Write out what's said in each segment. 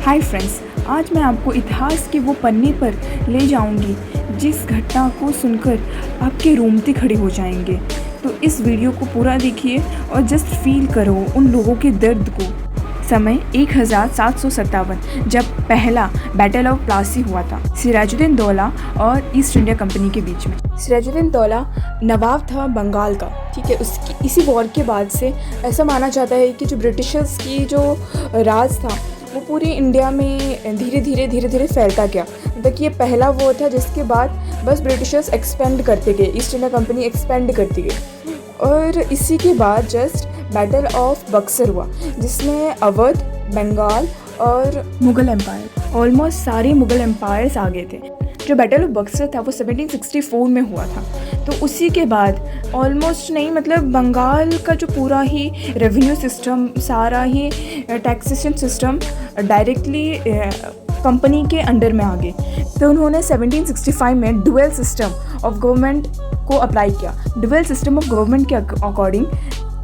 Hi friends, आज मैं आपको इतिहास के वो पन्ने पर ले जाऊंगी जिस घटना को सुनकर आपके रोंगटे खड़े हो जाएंगे। तो इस वीडियो को पूरा देखिए और जस्ट फील करो उन लोगों के दर्द को। समय 1757 जब पहला बैटल ऑफ प्लासी हुआ था सिराजुद्दीन दौला और ईस्ट इंडिया कंपनी के बीच में। सिराजुद्दीन दौला नवाब था बंगाल का, ठीक है। उसकी इसी वॉर के बाद से ऐसा माना जाता है कि जो ब्रिटिशर्स की जो राज था वो पूरे इंडिया में धीरे धीरे फैलता गया। मतलब कि ये पहला वो था जिसके बाद बस ब्रिटिशर्स एक्सपेंड करते गए, ईस्ट इंडिया कंपनी एक्सपेंड करती गई। और इसी के बाद जस्ट बैटल ऑफ बक्सर हुआ जिसमें अवध, बंगाल और मुग़ल एम्पायर, ऑलमोस्ट सारे मुग़ल एम्पायर्स आ गए थे। जो बैटल ऑफ बक्सर था वो 1764 में हुआ था। तो उसी के बाद ऑलमोस्ट नहीं, मतलब बंगाल का जो पूरा ही रेवेन्यू सिस्टम, सारा ही टैक्सेशन सिस्टम डायरेक्टली कंपनी के अंडर में आ गए। तो उन्होंने 1765 में डुअल सिस्टम ऑफ गवर्नमेंट को अप्लाई किया। डुअल सिस्टम ऑफ गवर्नमेंट के अकॉर्डिंग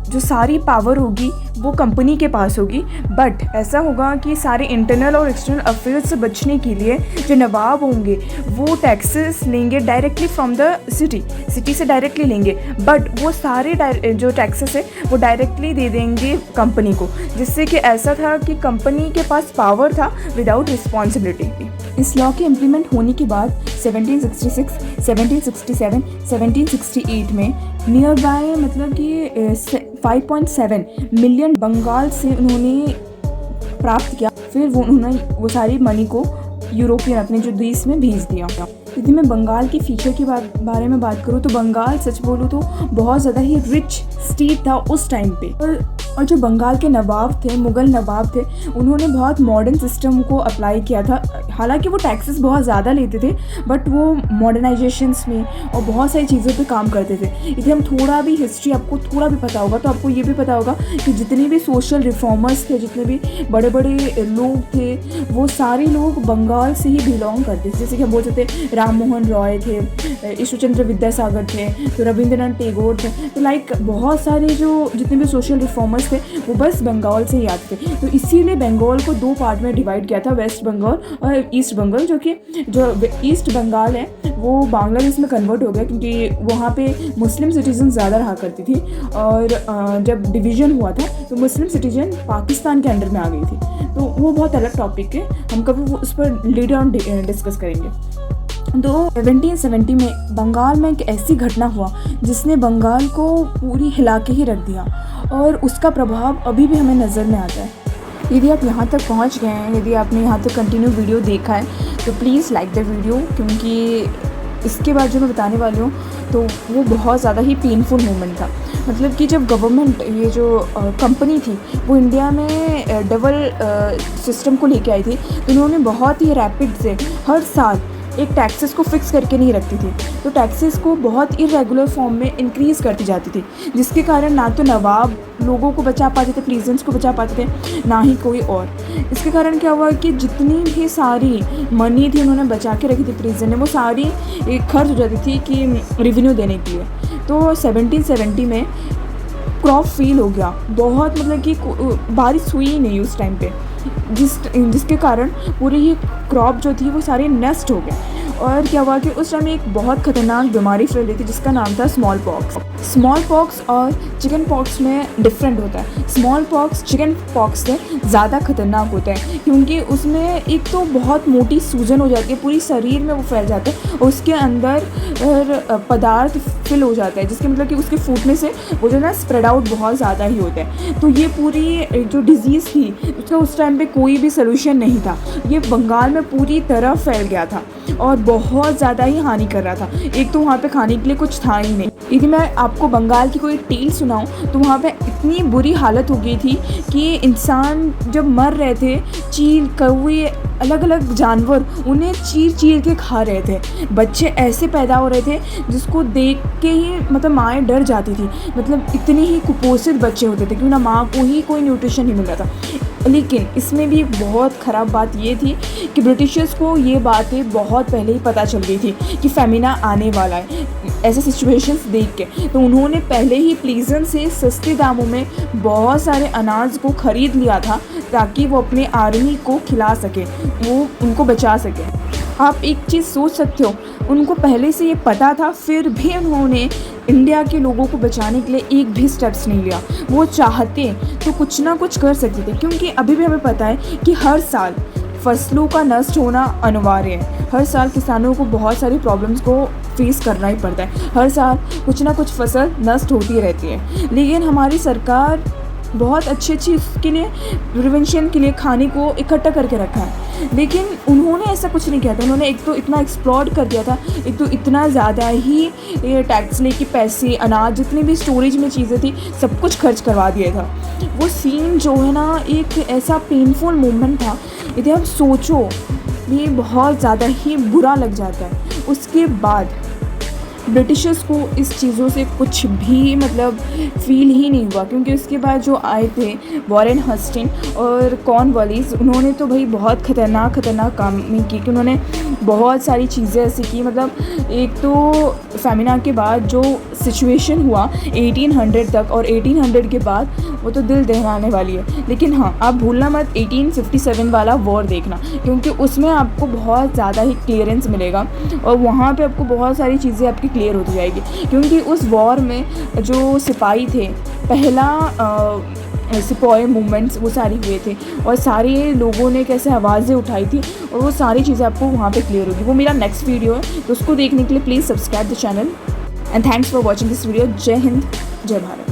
जो सारी पावर होगी वो कंपनी के पास होगी, बट ऐसा होगा कि सारे इंटरनल और एक्सटर्नल अफेयर्स से बचने के लिए जो नवाब होंगे वो टैक्सेस लेंगे डायरेक्टली फ्रॉम द सिटी से डायरेक्टली लेंगे, बट वो सारे जो टैक्सेस है वो डायरेक्टली दे देंगे कंपनी को, जिससे कि ऐसा था कि कंपनी के पास पावर था विदाउट रिस्पॉन्सिबिलिटी। इस लॉ के इम्प्लीमेंट होने के बाद 1766, 1767, 1768 में नियर बाय मतलब कि 5.7 मिलियन बंगाल से उन्होंने प्राप्त किया। फिर उन्होंने वो सारी मनी को यूरोपियन अपने जो देश में भेज दिया। यदि मैं बंगाल की फीचर के बारे में बात करूँ तो बंगाल सच बोलूँ तो बहुत ज़्यादा ही रिच स्टेट था उस टाइम पे। और जो बंगाल के नवाब थे, मुग़ल नवाब थे, उन्होंने बहुत मॉडर्न सिस्टम को अप्लाई किया था। हालांकि वो टैक्सेस बहुत ज़्यादा लेते थे, बट वो मॉडर्नाइजेशंस में और बहुत सारी चीज़ों पे काम करते थे। यदि हम थोड़ा भी हिस्ट्री आपको थोड़ा भी पता होगा तो आपको ये भी पता होगा कि जितने भी सोशल रिफॉर्मर्स थे, जितने भी बड़े बड़े लोग थे, वो सारे लोग बंगाल से ही बिलोंग करते थे। जैसे कि हम बोल सकते राम मोहन रॉय थे, ईश्वरचंद्र विद्यासागर थे, तो रविंद्रनाथ टैगोर थे। तो लाइक बहुत सारे जो जितने भी सोशल रिफॉर्मर्स थे वो बस बंगाल से ही आते थे। तो इसीलिए बंगाल को दो पार्ट में डिवाइड किया था, वेस्ट बंगाल और ईस्ट बंगाल। जो ईस्ट बंगाल है वो बांग्लादेश में कन्वर्ट हो गया क्योंकि वहाँ पे मुस्लिम सिटीजन ज़्यादा रहा करती थी। और जब डिवीज़न हुआ था तो मुस्लिम सिटीजन पाकिस्तान के अंडर में आ गई थी। तो वो बहुत अलग टॉपिक है, हम कभी उस पर लेटर ऑन डिस्कस करेंगे। तो 1770 में बंगाल में एक ऐसी घटना हुआ जिसने बंगाल को पूरी हिला के ही रख दिया और उसका प्रभाव अभी भी हमें नज़र में आता है। यदि आप यहाँ तक पहुँच गए हैं, यदि आपने यहाँ तक कंटिन्यू वीडियो देखा है तो प्लीज़ लाइक द वीडियो, क्योंकि इसके बाद जो मैं बताने वाली हूँ तो वो बहुत ज़्यादा ही पेनफुल मोमेंट था। मतलब कि जब गवर्नमेंट ये जो कंपनी थी वो इंडिया में डबल सिस्टम को लेके आई थी, तो उन्होंने बहुत ही रैपिड से हर साल एक टैक्सेस को फिक्स करके नहीं रखती थी। तो टैक्सेस को बहुत इरेगुलर फॉर्म में इंक्रीज़ करती जाती थी, जिसके कारण ना तो नवाब लोगों को बचा पाते थे, प्लीजेंट्स को बचा पाते थे, ना ही कोई और। इसके कारण क्या हुआ कि जितनी भी सारी मनी थी उन्होंने बचा के रखी थी प्लीजेंट ने, वो सारी खर्च हो जाती थी कि रेवेन्यू देने के लिए। तो 1770 में क्रॉप फेल हो गया बहुत, मतलब कि बारिश हुई ही नहीं उस टाइम पे, जिसके कारण पूरी ही क्रॉप जो थी वो सारे नष्ट हो गए। और क्या हुआ कि उस टाइम एक बहुत ख़तरनाक बीमारी फैल रही थी जिसका नाम था स्मॉल पॉक्स। स्मॉल पॉक्स और चिकन पॉक्स में डिफरेंट होता है। स्मॉल पॉक्स चिकन पॉक्स से ज़्यादा खतरनाक होता है क्योंकि उसमें एक तो बहुत मोटी सूजन हो जाती है, पूरी शरीर में वो फैल जाता है और उसके अंदर पदार्थ फिल हो जाता है, जिसके मतलब कि उसके फूटने से वो जो ना स्प्रेड आउट बहुत ज़्यादा ही होता है। तो ये पूरी जो डिज़ीज़ थी उसका उस टाइम पे कोई भी सोल्यूशन नहीं था। ये बंगाल में पूरी तरह फैल गया था और बहुत ज़्यादा ही हानि कर रहा था। एक तो वहाँ पे खाने के लिए कुछ था ही नहीं। यदि मैं आपको बंगाल की कोई टेल सुनाऊं तो वहाँ पे इतनी बुरी हालत हो गई थी कि इंसान जब मर रहे थे, चील, कौवे, अलग अलग जानवर उन्हें चीर के खा रहे थे। बच्चे ऐसे पैदा हो रहे थे जिसको देख के ही मतलब माएँ डर जाती थी। मतलब इतने ही कुपोषित बच्चे होते थे क्योंकि ना माँ को ही कोई न्यूट्रिशन नहीं मिल रहा था। लेकिन इसमें भी एक बहुत ख़राब बात ये थी कि ब्रिटिशर्स को ये बातें बहुत पहले ही पता चल गई थी कि फेमिना आने वाला है। ऐसे सिचुएशंस देख के। तो उन्होंने पहले ही प्लीज़न से सस्ते दामों में बहुत सारे अनाज को ख़रीद लिया था ताकि वो अपने आर्मी को खिला सके, वो उनको बचा सके। आप एक चीज़ सोच सकते हो, उनको पहले से ये पता था, फिर भी उन्होंने इंडिया के लोगों को बचाने के लिए एक भी स्टेप्स नहीं लिया। वो चाहते तो कुछ ना कुछ कर सकते थे, क्योंकि अभी भी हमें पता है कि हर साल फसलों का नष्ट होना अनिवार्य है। हर साल किसानों को बहुत सारी प्रॉब्लम्स को फेस करना ही पड़ता है। हर साल कुछ ना कुछ फसल नष्ट होती रहती है, लेकिन हमारी सरकार बहुत अच्छी इसके लिए प्रिवेंशन के लिए खाने को इकट्ठा करके रखा है, लेकिन उन्होंने ऐसा कुछ नहीं किया था। उन्होंने एक तो इतना एक्सप्लॉइट कर दिया था, एक तो इतना ज़्यादा ही टैक्स लेके पैसे, अनाज, जितनी भी स्टोरेज में चीज़ें थी, सब कुछ खर्च करवा दिया था। वो सीन जो है ना, एक ऐसा पेनफुल मोमेंट था, यदि आप सोचो ये बहुत ज़्यादा ही बुरा लग जाता है। उसके बाद ब्रिटिशर्स को इस चीज़ों से कुछ भी मतलब फ़ील ही नहीं हुआ, क्योंकि उसके बाद जो आए थे वॉरेन हस्टिंग और कॉर्नवालिस, उन्होंने तो भाई बहुत ख़तरनाक काम की कि उन्होंने बहुत सारी चीज़ें ऐसी की। मतलब एक तो फेमिना के बाद जो सिचुएशन हुआ 1800 तक, और 1800 के बाद वो तो दिल दहलाने वाली है। लेकिन हाँ, आप भूलना मत 1857 वाला वॉर देखना, क्योंकि उसमें आपको बहुत ज़्यादा ही क्लियरेंस मिलेगा और वहाँ पे आपको बहुत सारी चीज़ें आपकी क्लियर होती जाएगी। क्योंकि उस वॉर में जो सिपाही थे, पहला सिपाही मूवमेंट्स वो सारी हुए थे और सारे लोगों ने कैसे आवाज़ें उठाई थी, और वो सारी चीज़ें आपको वहाँ पे क्लियर होगी। वो मेरा नेक्स्ट वीडियो है, तो उसको देखने के लिए please subscribe the channel and thanks for watching this video. जय हिंद, जय भारत।